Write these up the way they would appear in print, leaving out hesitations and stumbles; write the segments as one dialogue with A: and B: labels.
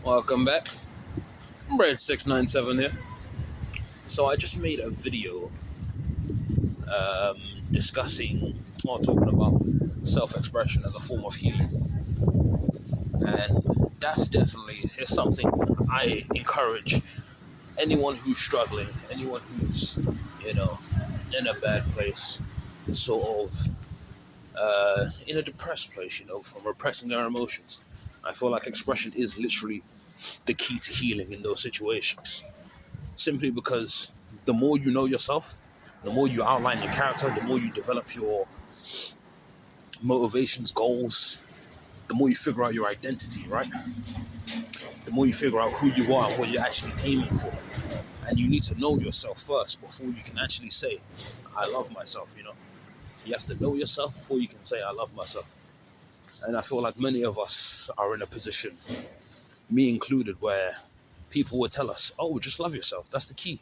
A: Welcome back. Red697 here. So I just made a video discussing or talking about self-expression as a form of healing. And that's definitely is something I encourage anyone who's struggling, anyone who's, in a bad place, sort of in a depressed place, from repressing their emotions. I feel like expression is literally the key to healing in those situations. Simply because the more you know yourself, the more you outline your character, the more you develop your motivations, goals, the more you figure out your identity, right? The more you figure out who you are and what you're actually aiming for. And you need to know yourself first before you can actually say, I love myself, You have to know yourself before you can say, I love myself. And I feel like many of us are in a position, me included, where people would tell us, oh, just love yourself. That's the key.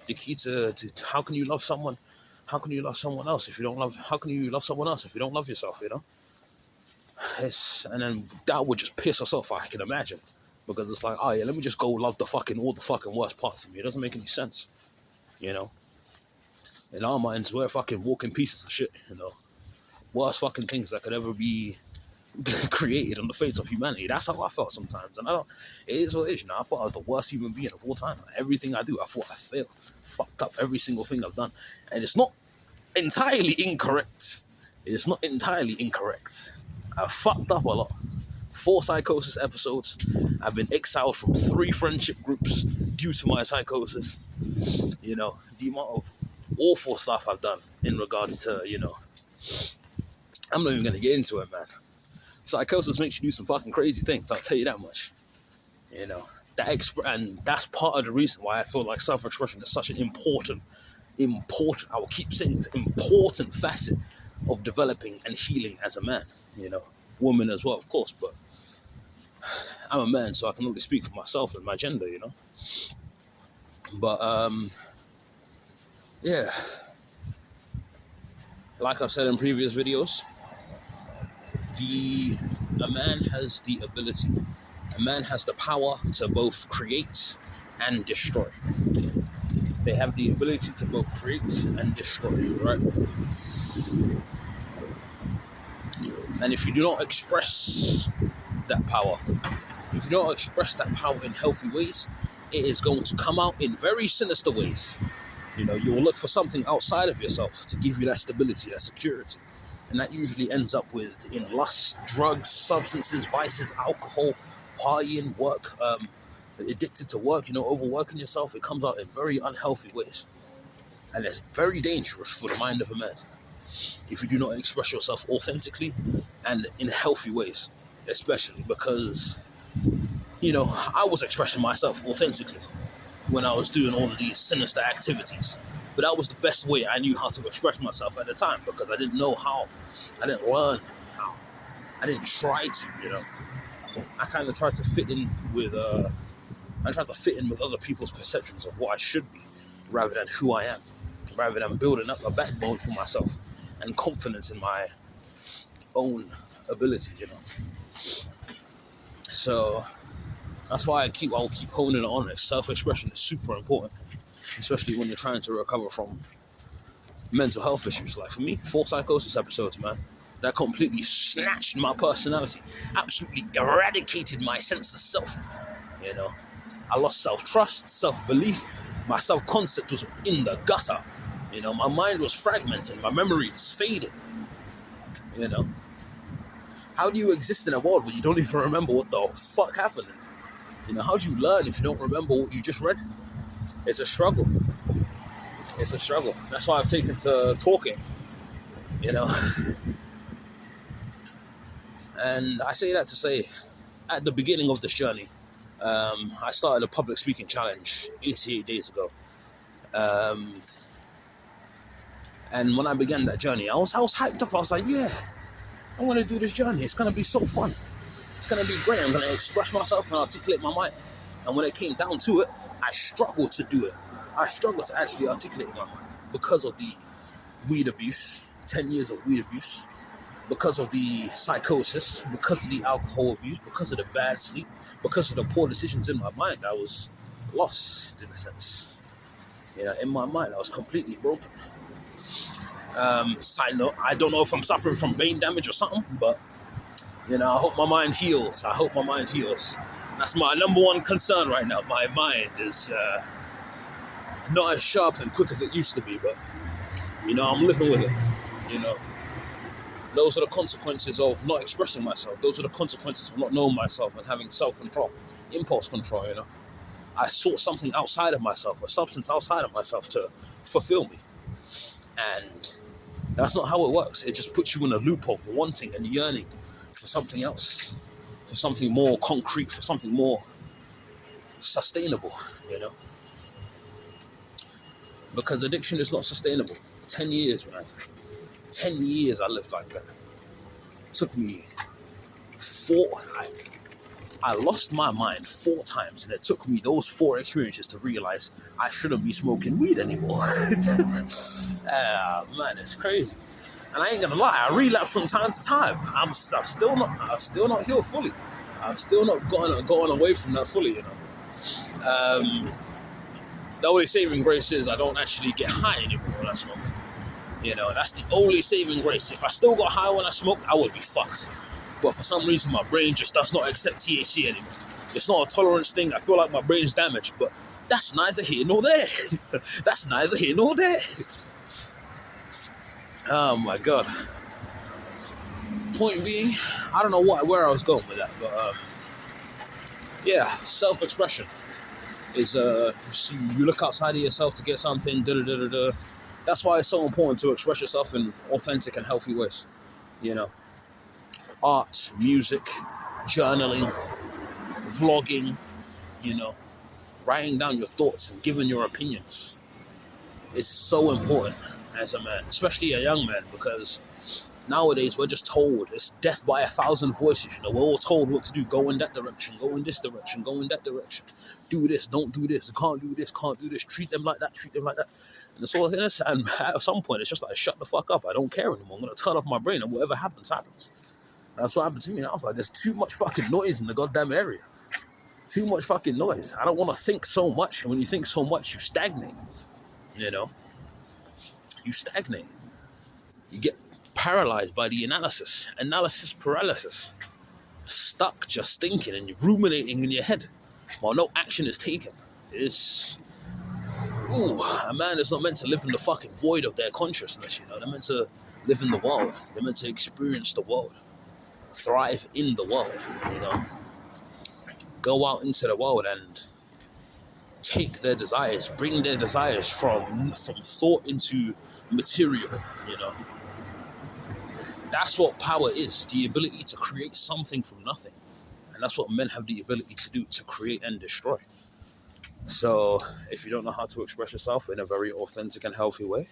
A: The key to how can you love someone? How can you love someone else if you don't love? How can you love someone else if you don't love yourself? And then that would just piss us off. I can imagine, because it's like, oh yeah, let me just go love all the fucking worst parts of me. It doesn't make any sense, In our minds, we're fucking walking pieces of shit, Worst fucking things that could ever be created on the face of humanity. That's how I felt sometimes, and it is what it is. I thought I was the worst human being of all time. Everything I do, I thought I failed, fucked up every single thing I've done, and it's not entirely incorrect. I've fucked up a lot. 4 psychosis episodes. I've been exiled from 3 friendship groups due to my psychosis. The amount of awful stuff I've done in regards to, I'm not even gonna get into it, man. Psychosis makes you do some fucking crazy things, I'll tell you that much. And that's part of the reason why I feel like self-expression is such an important, I will keep saying it's important facet of developing and healing as a man, woman as well, of course, but I'm a man, so I can only speak for myself and my gender, But, yeah, like I've said in previous videos, a man has the ability, a man has the power to both create and destroy. They have the ability to both create and destroy, right? And if you do not express that power, if you don't express that power in healthy ways, it is going to come out in very sinister ways. You will look for something outside of yourself to give you that stability, that security. And that usually ends up in lust, drugs, substances, vices, alcohol, partying, work, addicted to work, overworking yourself. It comes out in very unhealthy ways. And it's very dangerous for the mind of a man if you do not express yourself authentically and in healthy ways, especially because, I was expressing myself authentically when I was doing all of these sinister activities. But that was the best way I knew how to express myself at the time, because I didn't know how. I didn't learn how. I didn't try to, I kind of tried to fit in with other people's perceptions of what I should be, rather than who I am, rather than building up a backbone for myself and confidence in my own ability, So that's why I'll keep honing on it. Self-expression is super important, especially when you're trying to recover from mental health issues. Like for me, 4 psychosis episodes, man, that completely snatched my personality, absolutely eradicated my sense of self. I lost self-trust, self-belief. My self-concept was in the gutter. My mind was fragmented. My memories faded. How do you exist in a world where you don't even remember what the fuck happened? How do you learn if you don't remember what you just read? It's a struggle. That's why I've taken to talking, And I say that to say, at the beginning of this journey, I started a public speaking challenge 88 days ago. And when I began that journey, I was hyped up. I was like, yeah, I want to do this journey. It's going to be so fun. It's going to be great. I'm going to express myself and articulate my mind. And when it came down to it, I struggled to do it. I struggled to actually articulate my mind because of the weed abuse, 10 years of weed abuse, because of the psychosis, because of the alcohol abuse, because of the bad sleep, because of the poor decisions in my mind. I was lost in a sense. In my mind, I was completely broken. Side note, I don't know if I'm suffering from brain damage or something, but I hope my mind heals. I hope my mind heals. That's my number one concern right now. My mind is not as sharp and quick as it used to be, but I'm living with it. Those are the consequences of not expressing myself. Those are the consequences of not knowing myself and having self-control, impulse control. I sought something outside of myself, a substance outside of myself to fulfill me, and that's not how it works. It just puts you in a loop of wanting and yearning for something else, for something more concrete, for something more sustainable, Because addiction is not sustainable. 10 years, man. 10 years I lived like that. It took me I lost my mind 4 times, and it took me those 4 experiences to realize I shouldn't be smoking weed anymore. Man, it's crazy. And I ain't gonna lie, I relapse from time to time. I'm still not healed fully. I've still not gone away from that fully, The only saving grace is I don't actually get high anymore when I smoke. That's the only saving grace. If I still got high when I smoked, I would be fucked. But for some reason, my brain just does not accept THC anymore. It's not a tolerance thing. I feel like my brain is damaged, but that's neither here nor there. That's neither here nor there. Oh my God. Point being, I don't know where I was going with that, but yeah, self-expression is you look outside of yourself to get something. That's why it's so important to express yourself in authentic and healthy ways. Art, music, journaling, vlogging, writing down your thoughts and giving your opinions. It's so important as a man, especially a young man, because nowadays we're just told it's death by 1,000 voices. We're all told what to do. Go in that direction, go in this direction, go in that direction. Do this, don't do this, can't do this, can't do this. Treat them like that, treat them like that. And it's all this. And at some point, it's just like, shut the fuck up. I don't care anymore. I'm going to turn off my brain, and whatever happens, happens. That's what happened to me. I was like, there's too much fucking noise in the goddamn area. Too much fucking noise. I don't want to think so much. When you think so much, you stagnate. You stagnate. You get paralyzed by the analysis paralysis. Stuck just thinking and you're ruminating in your head while no action is taken. A man is not meant to live in the fucking void of their consciousness, They're meant to live in the world. They're meant to experience the world. Thrive in the world, Go out into the world and take their desires, bring their desires from thought into material, That's what power is, the ability to create something from nothing. And that's what men have the ability to do, to create and destroy. So if you don't know how to express yourself in a very authentic and healthy way,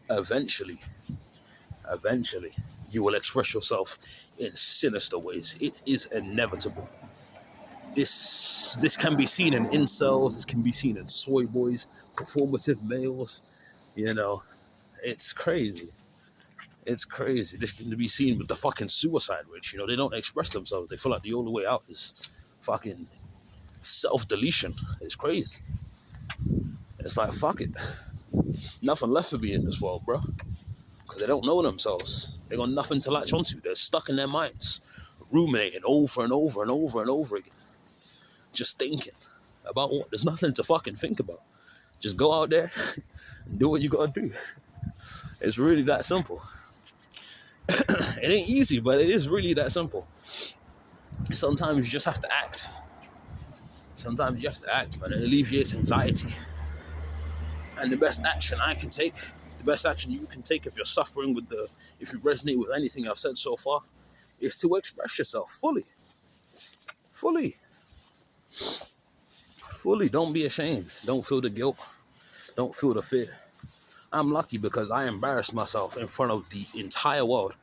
A: eventually, you will express yourself in sinister ways. It is inevitable. This can be seen in incels, this can be seen in soy boys, performative males, It's crazy. It's crazy. This can be seen with the fucking suicide rate. They don't express themselves. They feel like the only way out is fucking self-deletion. It's crazy. It's like, fuck it. Nothing left for me in this world, bro. Because they don't know themselves. They got nothing to latch onto. They're stuck in their minds, ruminating over and over and over and over again. Just thinking about what? There's nothing to fucking think about. Just go out there and do what you gotta do. It's really that simple. It ain't easy, but it is really that simple. Sometimes you just have to act. Man. It alleviates anxiety. And the best action I can take, the best action you can take if you're suffering if you resonate with anything I've said so far, is to express yourself fully. Don't be ashamed. Don't feel the guilt. Don't feel the fear. I'm lucky because I embarrassed myself in front of the entire world.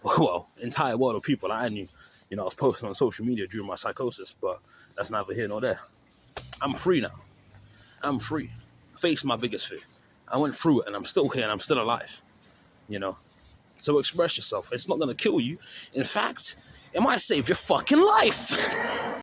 A: Well, entire world of people I knew. I was posting on social media during my psychosis, but that's neither here nor there. I'm free now. I'm free. Faced my biggest fear. I went through it and I'm still here and I'm still alive. So express yourself. It's not going to kill you. In fact, it might save your fucking life.